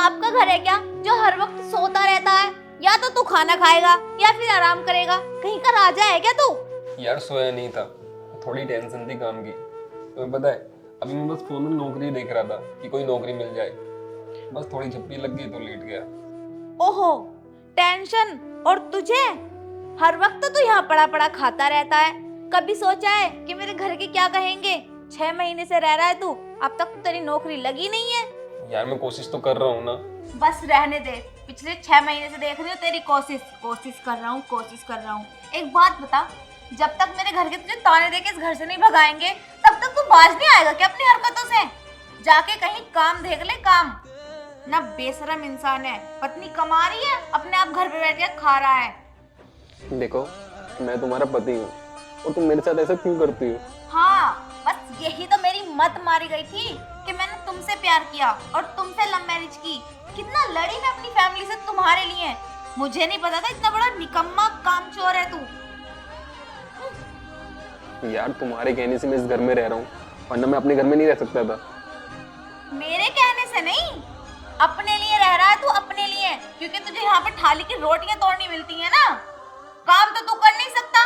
बाप का घर है क्या जो हर वक्त सोता रहता है? या तो तू खाना खाएगा या फिर आराम करेगा। कहीं का राजा है क्या तू? यार सोया नहीं था, थोड़ी टेंशन थी काम की। तुम्हें पता है अभी मैं बस फोन में नौकरी देख रहा था कि कोई नौकरी मिल जाए, बस थोड़ी झपकी लग गई तो लेट गया। ओहो, टेंशन। और तुझे हर वक्त तू यहाँ पड़ा पड़ा खाता रहता है। कभी सोचा है कि मेरे घर के क्या कहेंगे? 6 महीने से रह रहा है तू, अब तक तेरी नौकरी लगी नहीं है। यार मैं कोशिश तो कर रहा हूँ ना। बस रहने दे, पिछले 6 महीने से देख रही हूँ तेरी कोशिश कर रहा हूँ। एक बात बता, जब तक मेरे घर के तुझे ताने देके इस घर से नहीं भगाएंगे तब तक तू बाज नहीं आएगा क्या अपनी हरकतों से? जाके कहीं काम देख ले, काम। ना बेशरम इंसान है, पत्नी कमा रही है, अपने आप घर पे बैठ के खा रहा है। देखो मैं तुम्हारा पति हूँ और तुम मेरे साथ ऐसा क्यों करती हो? हाँ, बस यही तो मेरी मत मारी गई थी कि मैंने तुमसे प्यार किया और तुमसे लव मैरिज की। कितना लड़ी मैं अपनी फैमिली से तुम्हारे लिए। मुझे नहीं पता था इतना बड़ा निकम्मा कामचोर है तू। यार तुम्हारे कहने से मैं इस घर में रह रहा हूँ, वरना मैं अपने घर में नहीं रह सकता था। मेरे कहने से नहीं, अपने लिए रह रहा है तू, अपने लिए, क्योंकि तुझे यहाँ पे थाली की रोटियां तोड़नी मिलती है ना। काम तो तू कर नहीं सकता।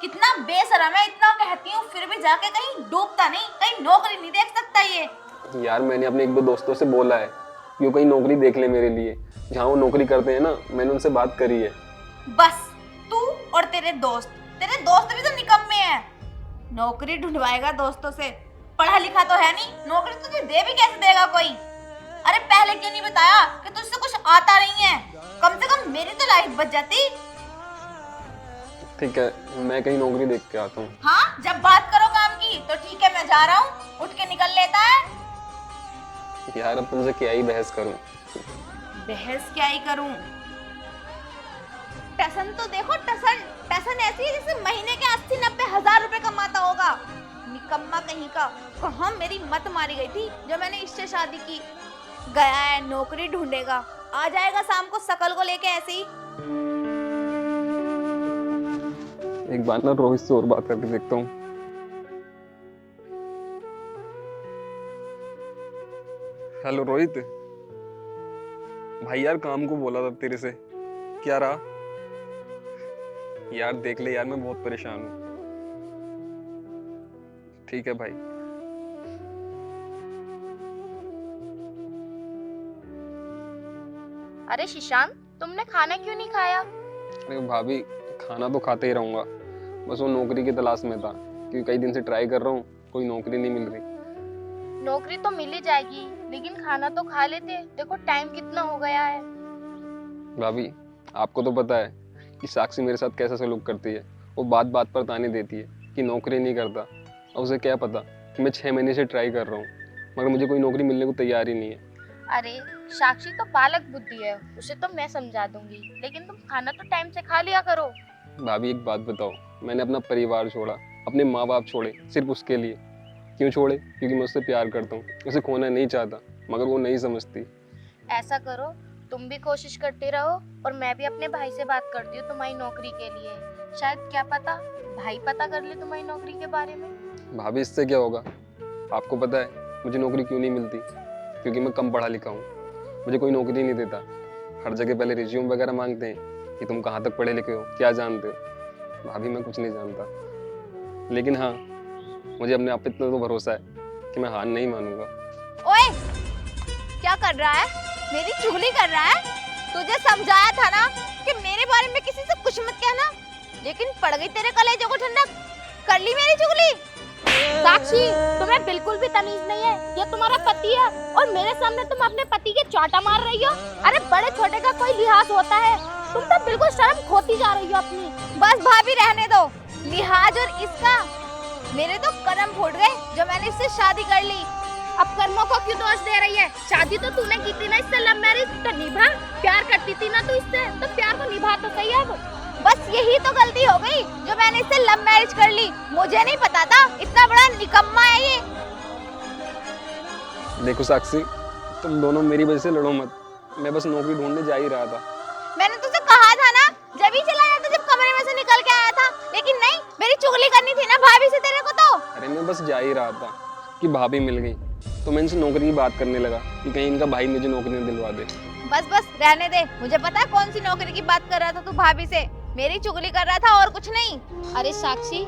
कितना बेशरम है, इतना कहती हूँ फिर भी जाके कहीं डूबता नहीं, कहीं नौकरी नहीं देख सकता ये। यार मैंने अपने 1-2 दोस्तों से बोला है कि वो कहीं नौकरी देख ले मेरे लिए, जहाँ वो नौकरी करते हैं ना, मैंने उनसे बात करी है। बस तू और तेरे दोस्त भी तो निकम्मे हैं। नौकरी ढूंढवाएगा दोस्तों से, पढ़ा लिखा तो है नहीं, नौकरी तुझे दे भी कैसे देगा कोई? अरे पहले क्यों नहीं बताया कि तुझसे कुछ आता नहीं है? कम से कम मेरी तो लाइफ बच जाती। ठीक है, मैं कहीं नौकरी देख के आता हूँ। हाँ, जब बात करो काम की तो ठीक है, मैं जा रहा हूँ, उठ के निकल लेता है। यार अब तुमसे क्या ही बहस करूँ? बहस क्या ही करूँ? टसन तो देखो, टसन ऐसी है जैसे महीने के 80-90 हजार रुपए कमाता होगा। निकम्मा कहीं का। कहाँ मेरी मत मारी गई थी जब मैंने इससे शादी की। गया है नौकरी ढूंढेगा, आ जाएगा शाम को शकल को लेके ऐसे ही। एक बार ना रोहित से और बात करके देखता हूँ। हेलो रोहित भाई, यार काम को बोला था तेरे से, क्या रहा? यार देख ले यार, मैं बहुत परेशान हूँ। ठीक है भाई। अरे शिशांत, तुमने खाना क्यों नहीं खाया? अरे भाभी, खाना तो खाते ही रहूंगा, बस वो नौकरी की तलाश में था, क्योंकि कई दिन से ट्राई कर रहा हूँ, कोई नौकरी नहीं मिल रही। नौकरी तो मिल ही जाएगी, लेकिन खाना तो खा लेते। देखो टाइम कितना हो गया है। भाभी आपको तो पता है कि साक्षी मेरे साथ कैसा सलूक करती है। वो बात बात पर ताने देती है कि नौकरी नहीं करता, और उसे क्या पता कि मैं 6 महीने से ट्राई कर रहा हूँ, मगर मुझे कोई नौकरी मिलने को तैयार ही नहीं है। अरे साक्षी तो बालक बुद्धि है, उसे तो मैं समझा दूंगी, लेकिन तुम खाना तो टाइम से खा लिया करो। भाभी एक बात बताओ, मैंने अपना परिवार छोड़ा, अपने माँ बाप छोड़े सिर्फ उसके लिए। क्यों छोड़े? क्योंकि मैं उससे प्यार करता हूँ, उसे खोना नहीं चाहता, मगर वो नहीं समझती। ऐसा करो, तुम भी कोशिश करते रहो और मैं भी अपने भाई से बात करती हूँ तुम्हारी नौकरी के लिए। शायद क्या पता भाई पता कर ले तुम्हारी नौकरी के बारे में। भाभी इससे क्या होगा? आपको पता है मुझे नौकरी क्यों नहीं मिलती? क्योंकि मैं कम पढ़ा लिखा हूँ, मुझे कोई नौकरी नहीं देता। हर जगह पहले रिज्यूम वगैरह मांगते हैं कि तुम कहाँ तक पढ़े लिखे हो, क्या जानते हो। भाभी मैं कुछ नहीं जानता, लेकिन हाँ मुझे अपने आप पे इतना तो भरोसा है कि मैं हार नहीं मानूंगा। ओए, क्या कर रहा है? मेरी चुगली कर रहा है? तुझे समझाया था ना कि मेरे बारे में किसी से कुछ मत कहना, लेकिन पड़ गई तेरे कलेजे को ठंडक, कर ली मेरी चुगली। साक्षी, तुम्हें बिल्कुल भी तमीज नहीं है, ये तुम्हारा पति है और मेरे सामने तुम अपने पति के चाटा मार रही हो। अरे बड़े छोटे का कोई लिहाज होता है? तुम तो बिल्कुल शर्म खोती जा रही हो अपनी। बस भाभी रहने दो, लिहाज और इसका। मेरे तो कर्म फूट गए जो मैंने इससे शादी कर ली। अब कर्मों को क्यों दोष दे रही है? शादी तो तूने की थी ना इससे, लव मैरिज तो निभा। प्यार करती थी ना तू इससे, तो प्यार को निभा तो सही अब। बस यही तो गलती हो गई जो मैंने इससे लव मैरिज कर ली। मुझे नहीं पता था इतना बड़ा निकम्मा है ये। देखो साक्षी, तुम दोनों मेरी वजह से लड़ो मत, मैं बस नौकरी ढूंढने जा ही रहा था। मैंने तुझे कहा था ना, जब ही चला जाता जब कमरे में से निकल के आया था, लेकिन नहीं, मेरी चुगली करनी थी ना भाभी से तेरे को तो। अरे मैं बस जा ही रहा था कि भाभी मिल गई, तो मैं इनसे नौकरी की बात करने लगा कि कहीं इनका भाई मुझे नौकरी न दिलवा दे। बस बस रहने दे, मुझे पता है कौन सी नौकरी की बात कर रहा था तू भाभी से, मेरी चुगली कर रहा था और कुछ नहीं। अरे साक्षी,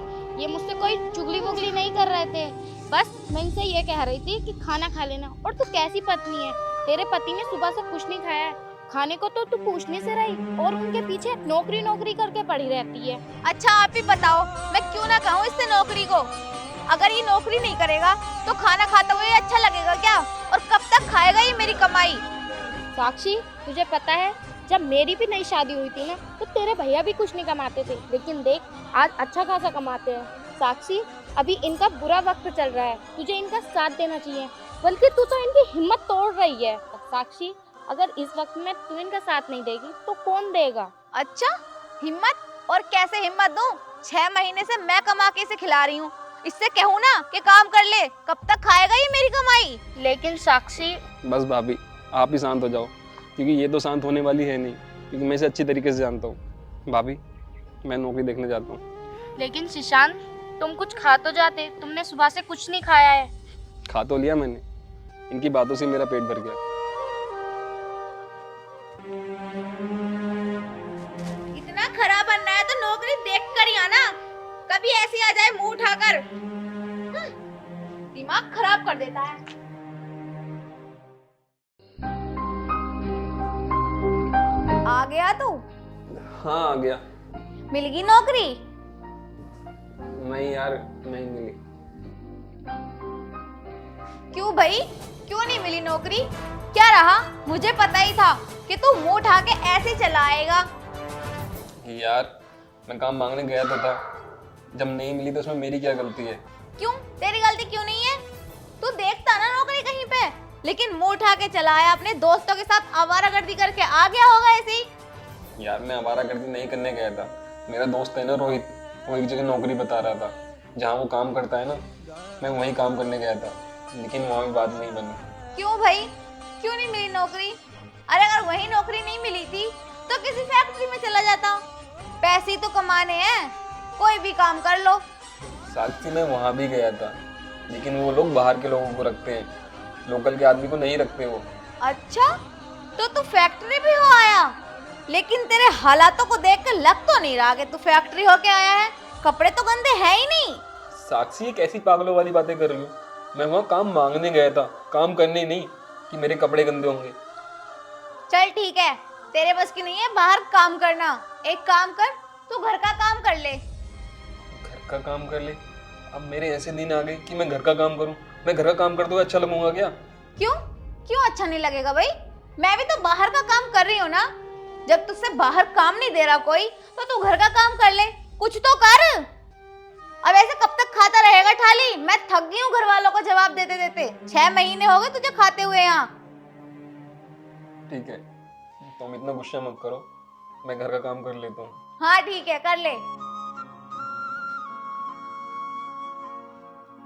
ये मुझसे कोई चुगली वुगली नहीं कर रहे थे, बस मैं इनसे ये कह रही थी कि खाना खा लेना। और तू कैसी पत्नी है, तेरे पति ने सुबह से कुछ नहीं खाया है, खाने को तो तू पूछने से रही और उनके पीछे नौकरी नौकरी करके पड़ी रहती है। अच्छा आप ही बताओ, मैं क्यों ना कहूँ इससे नौकरी को? अगर ये नौकरी नहीं करेगा तो खाना खाता हुआ ये अच्छा लगेगा क्या? और कब तक खाएगा ये मेरी कमाई? साक्षी, तुझे पता है जब मेरी भी नई शादी हुई थी ना, तो तेरे भैया भी कुछ नहीं कमाते थे, लेकिन देख आज अच्छा खासा कमाते हैं। साक्षी, अभी इनका बुरा वक्त चल रहा है, तुझे इनका साथ देना चाहिए, बल्कि तू तो इनकी हिम्मत तोड़ रही है। साक्षी, अगर इस वक्त में तू इनका साथ नहीं देगी तो कौन देगा? अच्छा हिम्मत? और कैसे हिम्मत दूं? 6 महीने से मैं कमा के इसे खिला रही हूँ, इससे कहूँ ना कि काम कर ले, कब तक खाएगा ये मेरी कमाई? लेकिन साक्षी, बस भाभी आप ही शांत हो जाओ, क्योंकि ये तो शांत होने वाली है नहीं, क्योंकि मैं इसे अच्छी तरीके से जानता हूँ। भाभी मैं नौकरी देखने जाता हूँ। लेकिन शिशांत, तुम कुछ खा तो जाते, तुमने सुबह से कुछ नहीं खाया है। खा तो लिया मैंने, इनकी बातों से मेरा पेट भर गया। इतना खराब बनना है तो नौकरी देख कर ही आना, कभी ऐसी आ जाए मुंह उठाकर। दिमाग खराब कर देता है। आ गया तू? हाँ आ गया। मिल गई नौकरी? नहीं यार नहीं मिली। क्यों भाई, क्यों नहीं मिली नौकरी? क्या रहा? मुझे पता ही था कि तू मुंह उठा के ऐसे चला आएगा। यार मैं काम मांगने गया तो था, जब नहीं मिली तो उसमें मेरी क्या गलती है? क्यों, तेरी गलती क्यों नहीं है? तू देखता ना नौकरी कहीं पे, लेकिन मुंह उठा के चला आया, अपने दोस्तों के साथ आवारागर्दी करके आ गया होगा ऐसे ही। यार मैं आवारागर्दी नहीं करने गया था, मेरा दोस्त है ना रोहित, वो एक जगह नौकरी बता रहा था, जहाँ वो काम करता है ना, मैं वहीं काम करने गया था, लेकिन वहाँ भी बात नहीं बनी। क्यों भाई, क्यों नहीं मिली नौकरी? अरे अगर वही नौकरी नहीं मिली थी तो किसी फैक्ट्री में चला जाता, पैसे तो कमाने हैं, कोई भी काम कर लो। साक्षी मैं वहाँ भी गया था, लेकिन वो लोग बाहर के लोगों को रखते हैं, लोकल के आदमी को नहीं रखते वो। अच्छा तो तू फैक्ट्री भी हो आया, लेकिन तेरे हालातों को देख कर लग तो नहीं रहा कि तू फैक्ट्री होके आया है, कपड़े तो गंदे हैं ही नहीं। साक्षी ये कैसी पागलों वाली बातें कर रही हो? मैं वहाँ काम मांगने गया था, काम करने नहीं कि मेरे कपड़े गंदे होंगे। चल ठीक है, तेरे बस की नहीं है बाहर काम करना, एक काम कर, तू घर का काम कर ले। घर का काम कर ले? अब मेरे ऐसे दिन आ गए कि मैं घर का काम करूं? मैं घर का काम करते हुए अच्छा लगूंगा क्या? क्यों, क्यों अच्छा नहीं लगेगा भाई? मैं भी तो बाहर का काम कर रही हूँ ना, जब तुझसे बाहर काम नहीं दे रहा कोई तो तू घर का काम कर ले, कुछ तो कर। अब ऐसे कब तक खाता रहेगा थाली? मैं थक गई हूँ घर वालों को जवाब देते देते, 6 महीने हो गए तुझे खाते हुए यहाँ। ठीक है, तुम इतना गुस्सा मत करो, मैं घर का काम कर लेता हूँ। हाँ ठीक है कर ले।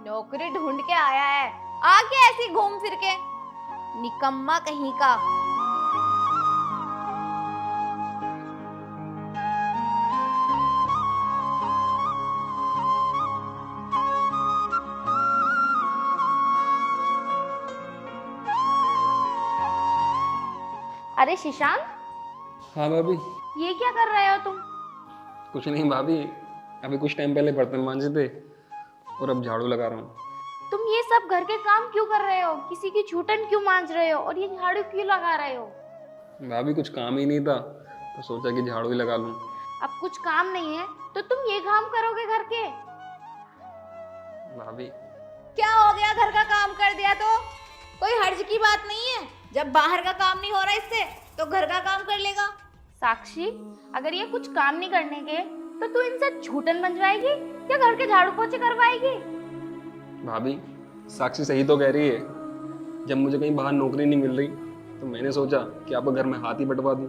नौकरी ढूंढ के आया है, आ गया ऐसी घूम फिर के, निकम्मा कहीं का। अरे शिशांत, हाँ भाभी। ये क्या कर रहे हो तुम? कुछ नहीं भाभी, अभी कुछ टाइम पहले बर्तन मांजे थे और अब झाड़ू लगा रहा हूँ। तुम ये सब घर के काम क्यों कर रहे हो? किसी की झूठन क्यों मांज रहे हो और ये झाड़ू क्यों लगा रहे हो? भाभी कुछ काम ही नहीं था तो सोचा कि झाड़ू ही लगा लूँ। अब कुछ काम नहीं है तो तुम ये काम करोगे घर के? भाभी क्या हो गया, घर का काम कर दिया तो कोई हर्ज की बात नहीं है, जब बाहर का काम नहीं हो रहा इससे तो घर का काम कर लेगा। साक्षी, अगर ये कुछ काम नहीं करने के तो तू इनसे झूठन बनवाएगी या घर के झाड़ू पोछे करवाएगी? भाभी साक्षी सही तो कह रही है, जब मुझे कहीं बाहर नौकरी नहीं मिल रही तो मैंने सोचा कि आपको घर में हाथ ही बंटवा दूं।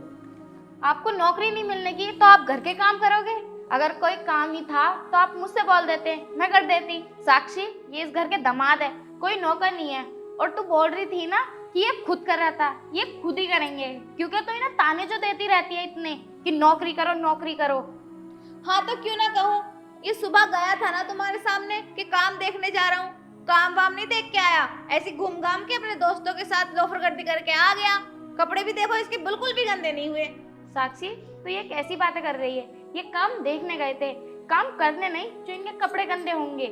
आपको नौकरी नहीं मिलने की तो आप घर के काम करोगे? अगर कोई काम ही था तो आप मुझसे बोल देते, मैं कर देती। साक्षी, ये इस घर के दामाद है, कोई नौकर नहीं है। और तू बोल रही थी ना कि ये खुद कर रहा था, ये खुद ही करेंगे, क्योंकि तो इन्हें ताने जो देती रहती है इतने कि नौकरी करो नौकरी करो। हाँ तो क्यों ना कहूँ, ये सुबह गया था ना तुम्हारे सामने कि काम देखने जा रहा हूँ, काम वाम नहीं देख के आया, ऐसी घूम घाम के अपने दोस्तों के साथ लोफरगर्दी करके आ गया। कपड़े भी देखो इसके बिल्कुल भी गंदे नहीं हुए। साक्षी तो ये कैसी बातें कर रही है? ये काम देखने गए थे, काम करने नहीं जो इनके कपड़े गंदे होंगे।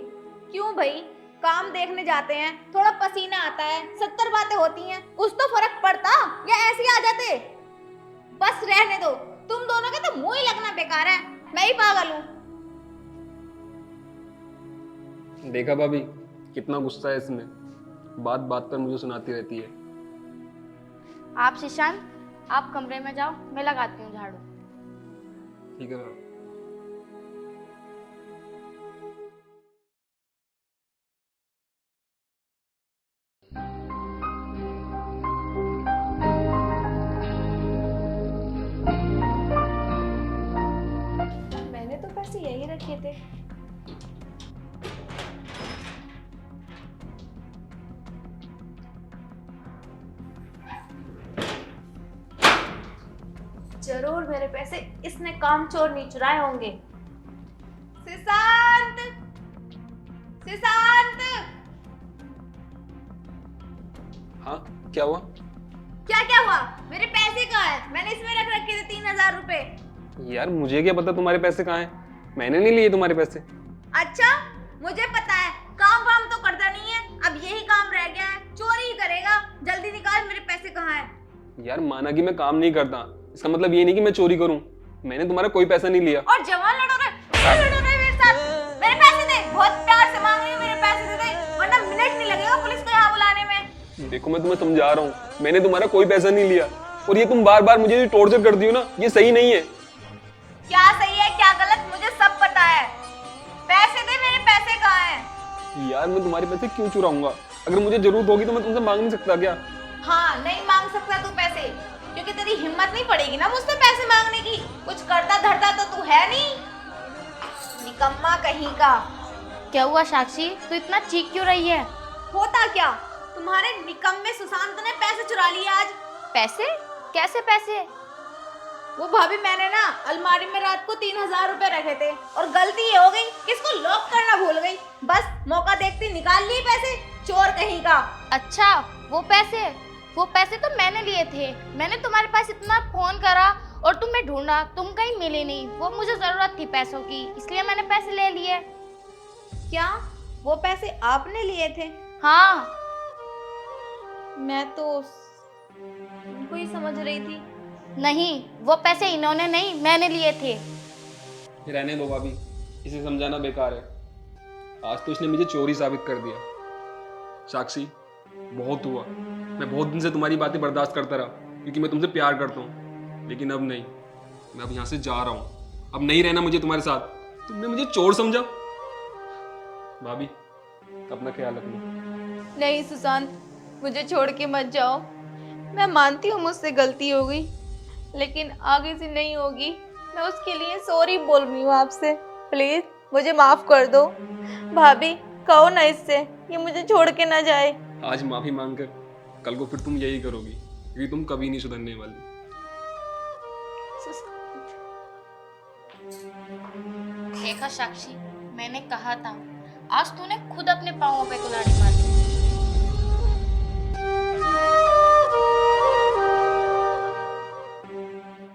क्यों भाई, काम देखने जाते हैं, थोड़ा पसीना आता है, 70 बातें होती हैं, कुछ तो फर्क पड़ता या ऐसे ही आ जाते। बस रहने दो, तुम दोनों का तो मुंह ही लगना बेकार है, मैं ही पागल हूँ। देखा भाभी कितना गुस्सा है इसमें, बात बात पर मुझे सुनाती रहती है। आप शीशांत, आप कमरे में जाओ, मैं लगाती हूँ झाड़ू। ठीक है भाभी। मैंने तो पैसे यही रखे थे। जरूर मेरे पैसे इसने काम चोर नहीं चुराए होंगे। सुशांत, सुशांत, हाँ क्या हुआ? क्या क्या हुआ? मेरे पैसे कहाँ हैं? मैंने इसमें रख रखे थे 3000 रुपए। यार मुझे क्या पता तुम्हारे पैसे कहाँ हैं, मैंने नहीं लिए तुम्हारे पैसे। अच्छा, मुझे पता है, काम वाम तो करता नहीं है, अब यही काम रह गया है, चोरी ही करेगा। जल्दी निकाल, मेरे पैसे कहाँ हैं? यार माना कि मैं काम नहीं करता, इसका मतलब ये नहीं कि मैं चोरी करूं। मैंने तुम्हारा कोई पैसा नहीं लिया। और जवान लड़ो रहे मेरे साथ। मेरे पैसे दे, बहुत प्यार से मांग रही हूँ, मेरे पैसे दे दे, वरना मिनट नहीं लगेगा पुलिस को यहाँ बुलाने में। देखो मैं तुम्हें समझा रहा हूँ, मैंने तुम्हारा कोई पैसा नहीं लिया, और ये तुम बार बार मुझे टॉर्चर करती हो ना, ये सही नहीं है। क्या सही है क्या गलत मुझे सब पता है। पैसे दे, मेरे पैसे कहाँ हैं? यार मैं तुम्हारे पैसे क्यों चुराऊंगा? अगर मुझे जरूरत होगी तो मैं तुमसे मांग नहीं सकता क्या? हाँ, नहीं मांग सकता तू पैसे, क्योंकि तेरी हिम्मत नहीं पड़ेगी ना मुझसे पैसे मांगने की। कुछ करता धरता तो तू है नहीं, निकम्मा कहीं का। क्या हुआ साक्षी, तू इतना चीख क्यों रही है? होता क्या, तुम्हारे निकम्मे सुशांत ने पैसे चुरा लिए आज। पैसे? कैसे पैसे? वो भाभी, मैंने ना अलमारी में रात को 3000 रुपए रखे थे, और गलती ये हो गई कि इसको लॉक करना भूल गई, बस मौका देखते निकाल लिए पैसे, चोर कहीं का। अच्छा, वो पैसे तो मैंने लिए थे। मैंने तुम्हारे पास इतना फोन करा और तुम्हें ढूंढा, तुम कहीं मिले नहीं। वो मुझे जरूरत थी पैसों की, इसलिए मैंने पैसे ले लिए। क्या वो पैसे आपने लिए थे? हाँ। मैं तो उनको ही समझ रही थी। नहीं, वो पैसे इन्होंने नहीं, मैंने लिए थे। रहने दो भाभी, इसे समझाना बेकार है। आज तो इसने मुझे चोरी साबित कर दिया। साक्षी, बहुत हुआ, मैं बहुत दिन से तुम्हारी बातें बर्दाश्त करता रहा, क्योंकि मैं तुमसे प्यार करता हूँ, लेकिन अब नहीं। मैं अब यहाँ से जा रहा हूँ, अब नहीं रहना मुझे तुम्हारे साथ। तुमने मुझे चोर समझा। भाभी अपना ख्याल रखना। नहीं सुशांत, मुझे छोड़ के मत जाओ। मैं मानती हूँ मुझसे गलती हो गई, लेकिन आगे से नहीं होगी। मैं उसके लिए सॉरी बोल रही हूँ आपसे, प्लीज मुझे माफ कर दो। भाभी कहो ना इससे, ये मुझे छोड़ के ना जाए। आज माफी मांगकर कल को फिर तुम यही करोगी, क्योंकि तुम कभी नहीं सुधरने वाली। देखा साक्षी, मैंने कहा था, आज तूने खुद अपने पाँवों पे कुल्हाड़ी मारी।